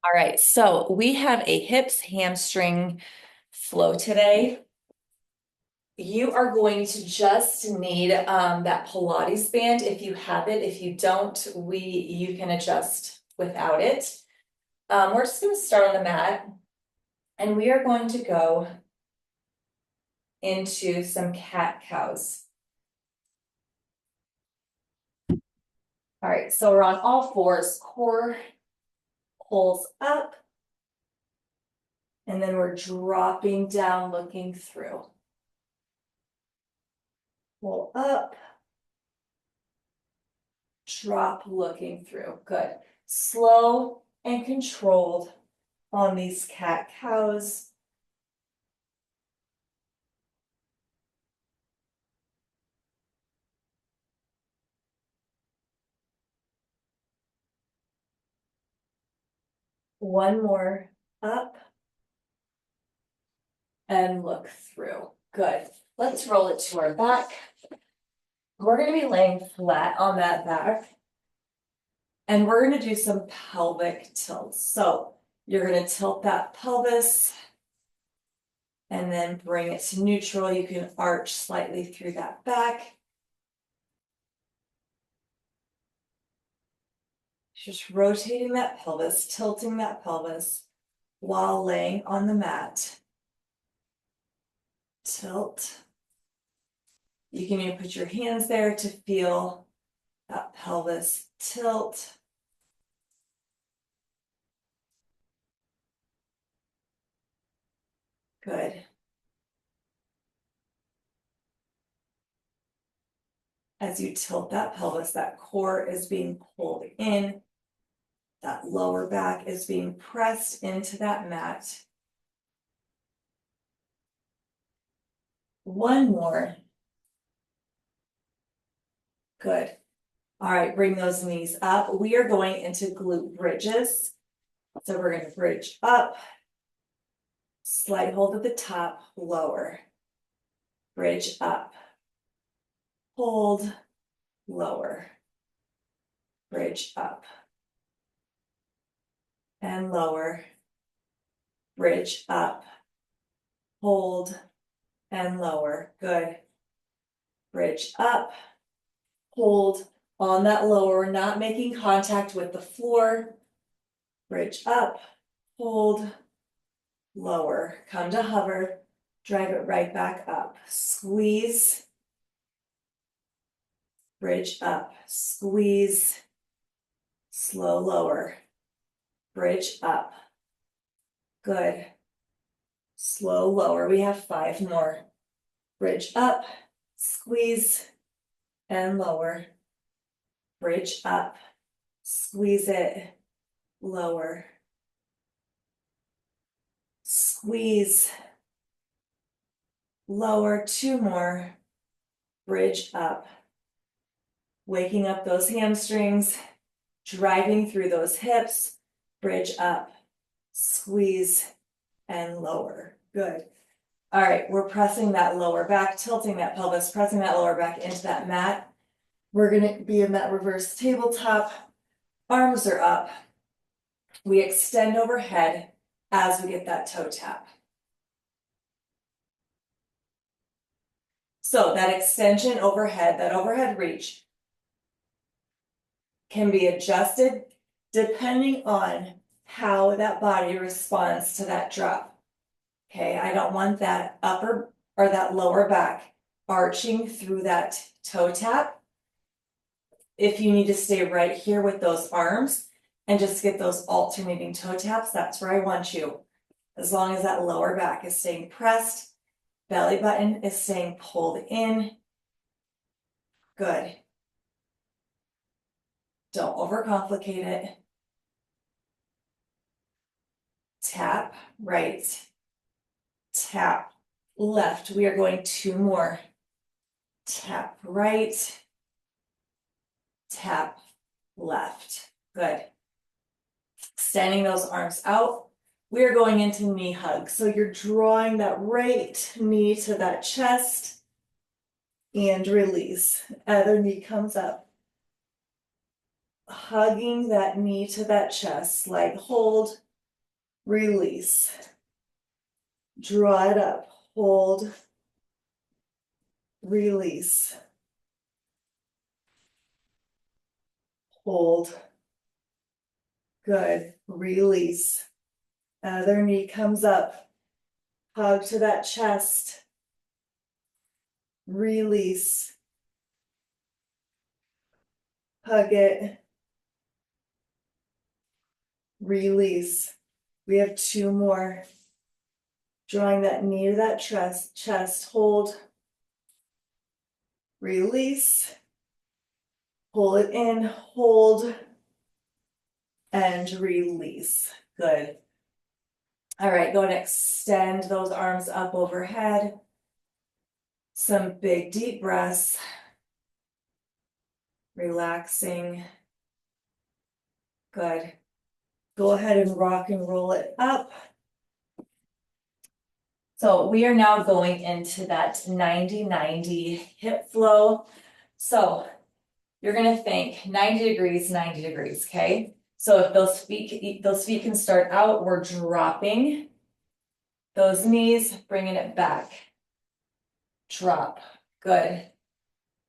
All right, so we have a hips hamstring flow today. You are going to just need that Pilates band if you have it. If you don't, you can adjust without it. We're just going to start on the mat and we are going to go into some cat cows. All right, so we're on all fours, core pulls up, and then we're dropping down, looking through. Pull up, drop, looking through. Good. Slow and controlled on these cat cows. One more, up and look through. Good. Let's roll it to our back. We're going to be laying flat on that back. And we're going to do some pelvic tilts. So you're going to tilt that pelvis and then bring it to neutral. You can arch slightly through that back. Just rotating that pelvis, tilting that pelvis while laying on the mat. Tilt. You can even put your hands there to feel that pelvis tilt. Good. As you tilt that pelvis, that core is being pulled in. That lower back is being pressed into that mat. One more. Good. All right, bring those knees up. We are going into glute bridges. So we're going to bridge up, slight hold at the top, lower, bridge up, hold, lower, bridge up, and lower, bridge up, hold, and lower. Good. Bridge up, hold on that lower, not making contact with the floor. Bridge up, hold, lower, come to hover, drive it right back up. Squeeze, bridge up, squeeze, slow lower, bridge up. Good. Slow lower. We have 5 more. Bridge up, squeeze, and lower. Bridge up, squeeze it, lower. Squeeze, lower. 2 more. Bridge up. Waking up those hamstrings, driving through those hips. Bridge up, squeeze, and lower. Good. All right, we're pressing that lower back, tilting that pelvis, pressing that lower back into that mat. We're gonna be in that reverse tabletop. Arms are up. We extend overhead as we get that toe tap. So that extension overhead, that overhead reach can be adjusted depending on how that body responds to that drop. Okay, I don't want that upper or that lower back arching through that toe tap. If you need to stay right here with those arms and just get those alternating toe taps, that's where I want you. As long as that lower back is staying pressed, belly button is staying pulled in. Good. Don't overcomplicate it. Tap right, tap left. We are going 2 more. Tap right, tap left. Good. Extending those arms out. We are going into knee hug. So you're drawing that right knee to that chest and release. Other knee comes up. Hugging that knee to that chest, slight hold, release. Draw it up, hold, release. Hold. Good, release. Other knee comes up, hug to that chest. Release. Hug it. Release. We have 2 more. Drawing that knee to that chest, hold. Release. Pull it in, hold. And release. Good. All right, go and extend those arms up overhead. Some big deep breaths. Relaxing. Good. Go ahead and rock and roll it up. So we are now going into that 90-90 hip flow. So you're gonna think 90 degrees, 90 degrees, okay? So if those feet can start out, we're dropping those knees, bringing it back. Drop, good.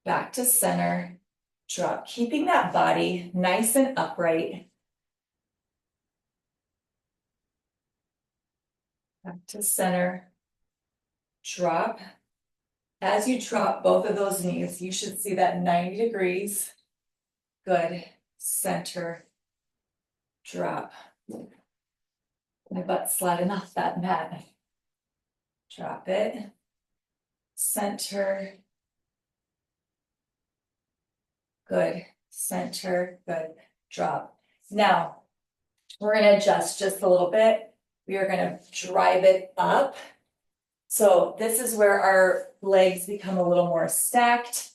Back to center, drop. Keeping that body nice and upright. Back to center. Drop. As you drop both of those knees, you should see that 90 degrees. Good. Center. Drop. My butt's sliding off that mat. Drop it. Center. Good. Center. Good. Drop. Now, we're going to adjust just a little bit. We are going to drive it up. So this is where our legs become a little more stacked.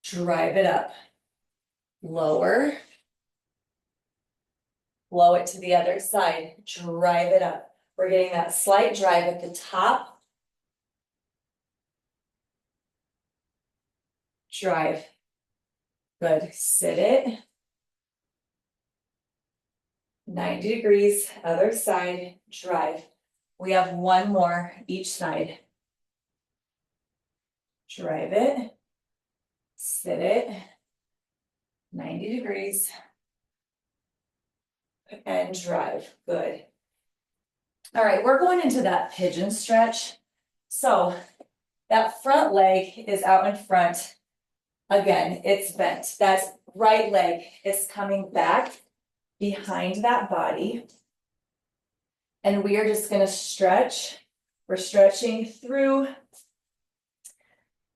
Drive it up. Lower. Blow it to the other side. Drive it up. We're getting that slight drive at the top. Drive. Good. Sit it. 90 degrees, other side, drive. We have 1 more each side. Drive it. Sit it. 90 degrees. And drive. Good. All right, we're going into that pigeon stretch. So that front leg is out in front. Again, it's bent. That right leg is coming back behind that body. And we are just going to stretch. We're stretching through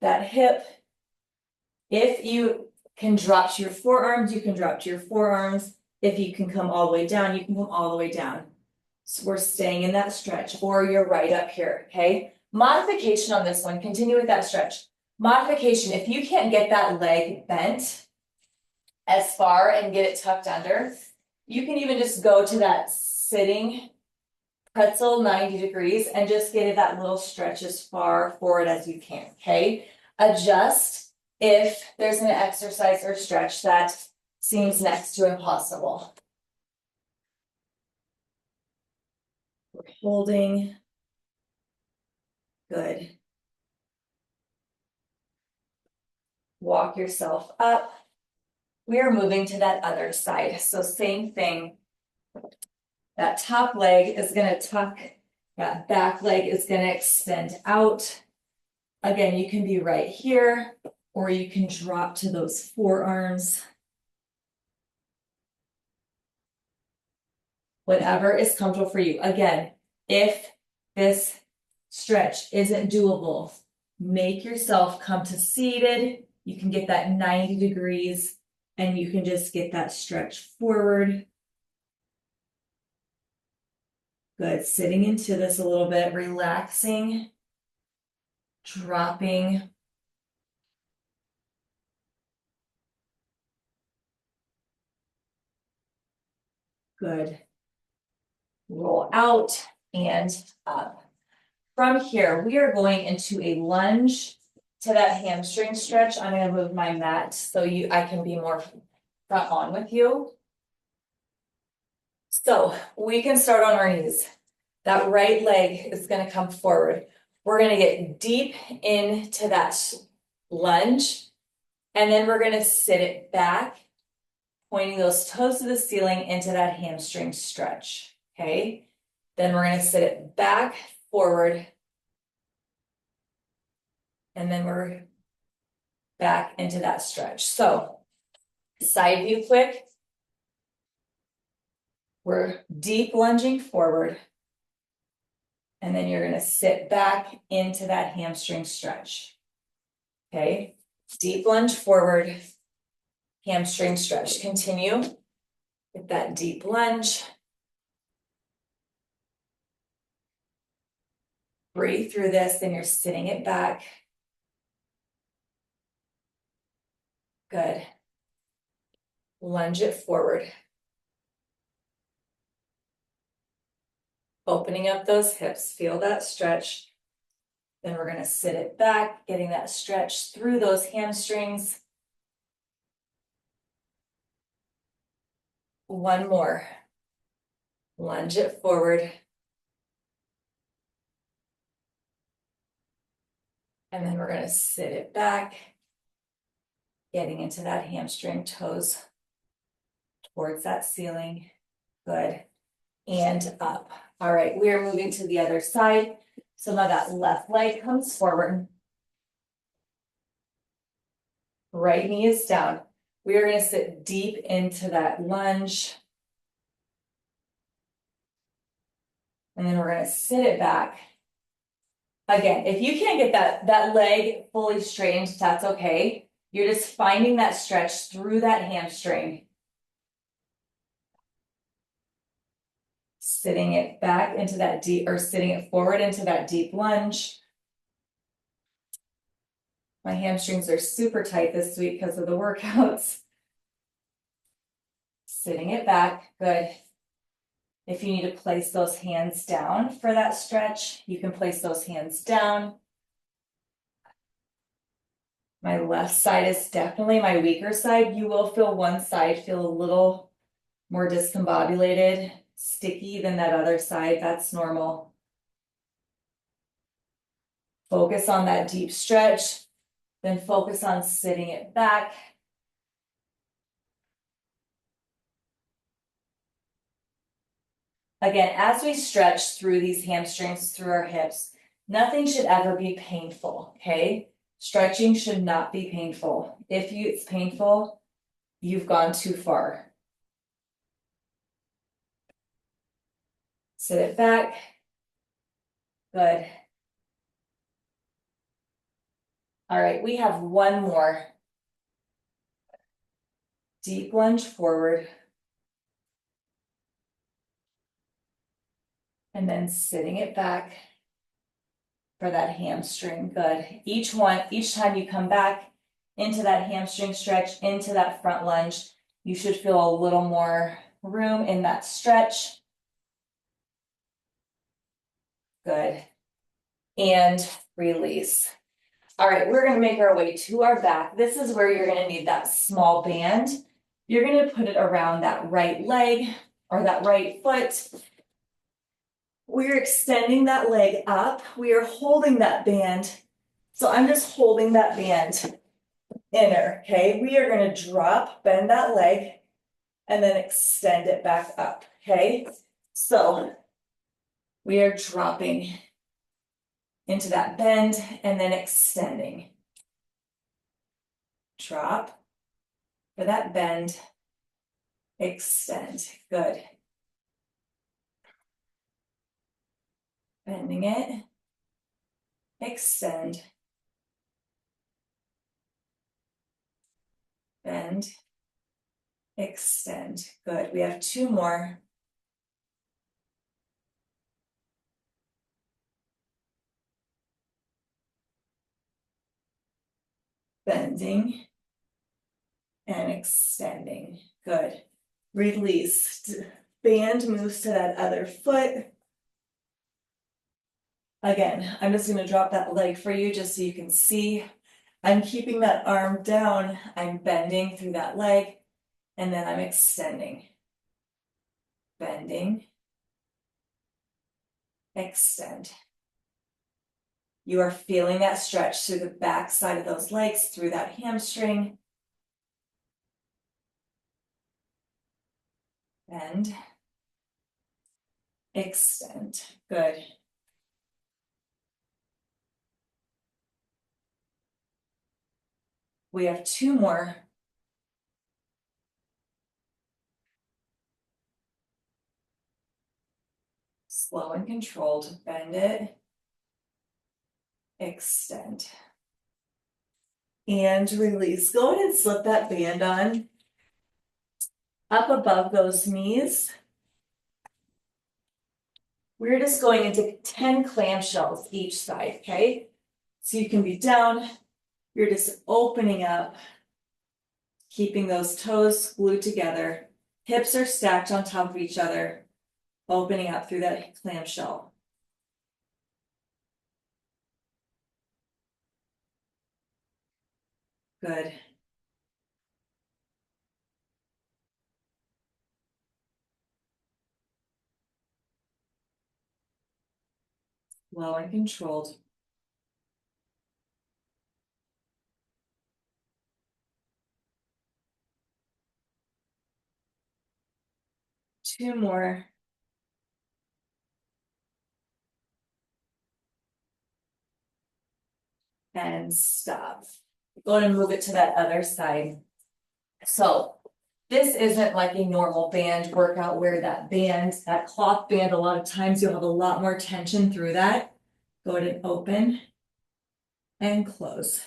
that hip. If you can drop to your forearms, you can drop to your forearms. If you can come all the way down, you can come all the way down. So we're staying in that stretch, or you're right up here, okay? Modification on this one, continue with that stretch. Modification, if you can't get that leg bent as far and get it tucked under, you can even just go to that sitting pretzel 90 degrees and just get that little stretch as far forward as you can, okay? Adjust if there's an exercise or stretch that seems next to impossible. We're holding. Good. Walk yourself up. We are moving to that other side. So same thing. That top leg is going to tuck. That back leg is going to extend out. Again, you can be right here, or you can drop to those forearms. Whatever is comfortable for you. Again, if this stretch isn't doable, make yourself come to seated. You can get that 90 degrees and you can just get that stretch forward. Good. Sitting into this a little bit, relaxing, dropping. Good. Roll out and up. From here, we are going into a lunge to that hamstring stretch. I'm going to move my mat so I can be more front on with you. So we can start on our knees. That right leg is gonna come forward. We're gonna get deep into that lunge, and then we're gonna sit it back, pointing those toes to the ceiling into that hamstring stretch, okay? Then we're gonna sit it back, forward, and then we're back into that stretch. So side view quick. We're deep lunging forward. And then you're gonna sit back into that hamstring stretch. Okay, deep lunge forward, hamstring stretch. Continue with that deep lunge. Breathe through this, then you're sitting it back. Good. Lunge it forward. Opening up those hips, feel that stretch. Then we're gonna sit it back, getting that stretch through those hamstrings. One more. Lunge it forward. And then we're gonna sit it back, getting into that hamstring, toes towards that ceiling. Good. And up. All right, we are moving to the other side. So now that left leg comes forward. Right knee is down. We are gonna sit deep into that lunge. And then we're gonna sit it back. Again, if you can't get that leg fully straightened, that's okay. You're just finding that stretch through that hamstring. Sitting it back into that deep, or sitting it forward into that deep lunge. My hamstrings are super tight this week because of the workouts. Sitting it back, good. If you need to place those hands down for that stretch, you can place those hands down. My left side is definitely my weaker side. You will feel one side feel a little more discombobulated, sticky than that other side. That's normal. Focus on that deep stretch, then focus on sitting it back. Again, as we stretch through these hamstrings, through our hips, nothing should ever be painful, okay? Stretching should not be painful. If it's painful, you've gone too far. Sit it back. Good. All right, we have one more. Deep lunge forward. And then sitting it back for that hamstring. Good. Each time you come back into that hamstring stretch, into that front lunge, you should feel a little more room in that stretch. Good. And release. All right, we're gonna make our way to our back. This is where you're gonna need that small band. You're gonna put it around that right leg or that right foot. We're extending that leg up. We are holding that band. So I'm just holding that band inner, okay? We are gonna drop, bend that leg, and then extend it back up, okay? So we are dropping into that bend and then extending. Drop for that bend, extend, good. Bending it, extend, bend, extend, good. We have two more. Bending and extending, good. Release, band moves to that other foot. Again, I'm just gonna drop that leg for you just so you can see. I'm keeping that arm down, I'm bending through that leg, and then I'm extending. bending, extend. You are feeling that stretch through the back side of those legs, through that hamstring. Bend, extend, good. We have 2 more. Slow and controlled, bend it, extend. And release. Go ahead and slip that band on. Up above those knees. We're just going into 10 clamshells each side, okay? So you can be down, you're just opening up, keeping those toes glued together. Hips are stacked on top of each other, opening up through that clamshell. Good. Slow and controlled. Two more. And stop. Go ahead and move it to that other side. So this isn't like a normal band workout where that band, that cloth band, a lot of times you'll have a lot more tension through that. Go ahead and open and close.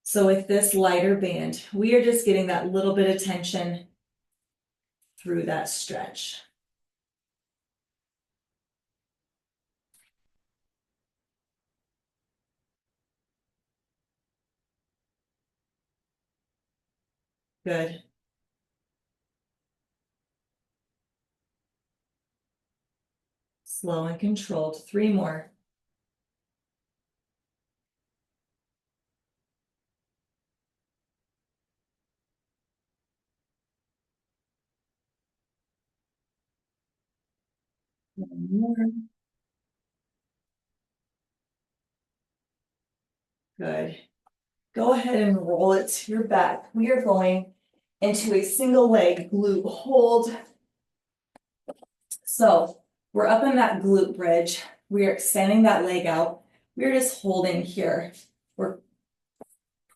So with this lighter band, we are just getting that little bit of tension through that stretch. Good. Slow and controlled. 3 more. One more. Good. Go ahead and roll it to your back. We are going into a single leg glute hold. So we're up in that glute bridge. We are extending that leg out. We're just holding here. We're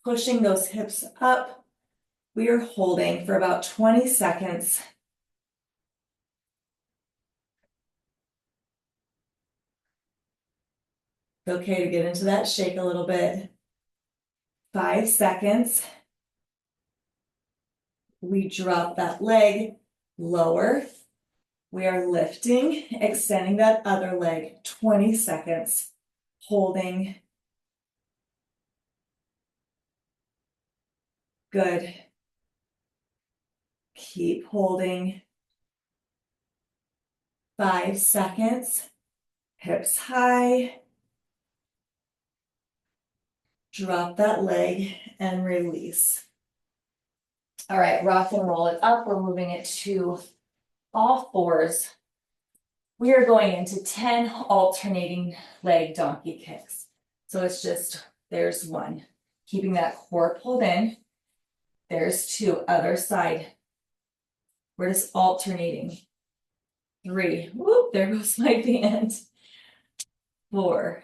pushing those hips up. We are holding for about 20 seconds. It's okay to get into that shake a little bit. 5 seconds. We drop that leg lower. We are lifting, extending that other leg. 20 seconds. Holding. Good. Keep holding. 5 seconds. Hips high. Drop that leg and release. All right, rock and roll it up. We're moving it to all fours. We are going into 10 alternating leg donkey kicks. So it's just, there's 1. Keeping that core pulled in. There's 2, other side. We're just alternating. 3, whoop, there goes my band. 4,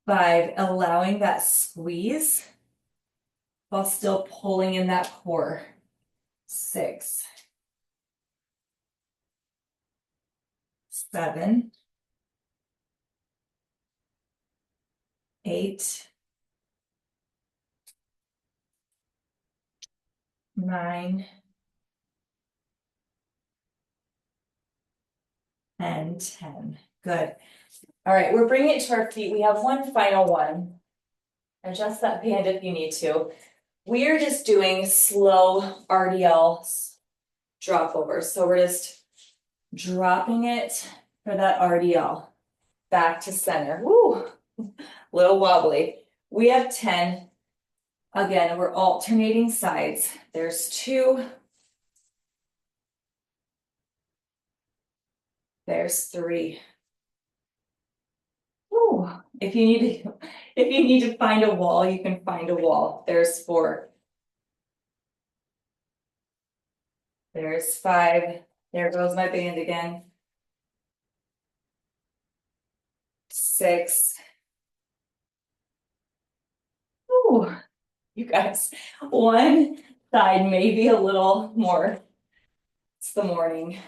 5, allowing that squeeze while still pulling in that core. 6, 7, 8, 9, and 10. Good. All right, we're bringing it to our feet. We have one final one. Adjust that band if you need to. We are just doing slow RDL drop over. So we're just dropping it for that RDL back to center. Woo, little wobbly. We have 10. Again, we're alternating sides. There's 2, There's 3. Ooh, if you need to find a wall, you can find a wall. There's 4. There's 5. There goes my band again. 6. Ooh, you guys, one side maybe a little more. It's the morning.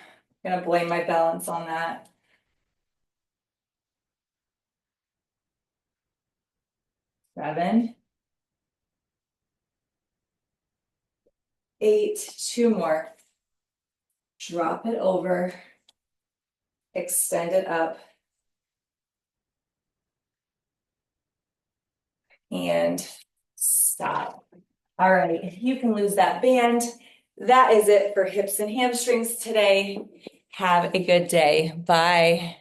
Gonna blame my balance on that. 7. 8. 2 more. Drop it over. Extend it up. And stop. All right, you can lose that band. That is it for hips and hamstrings today. Have a good day. Bye.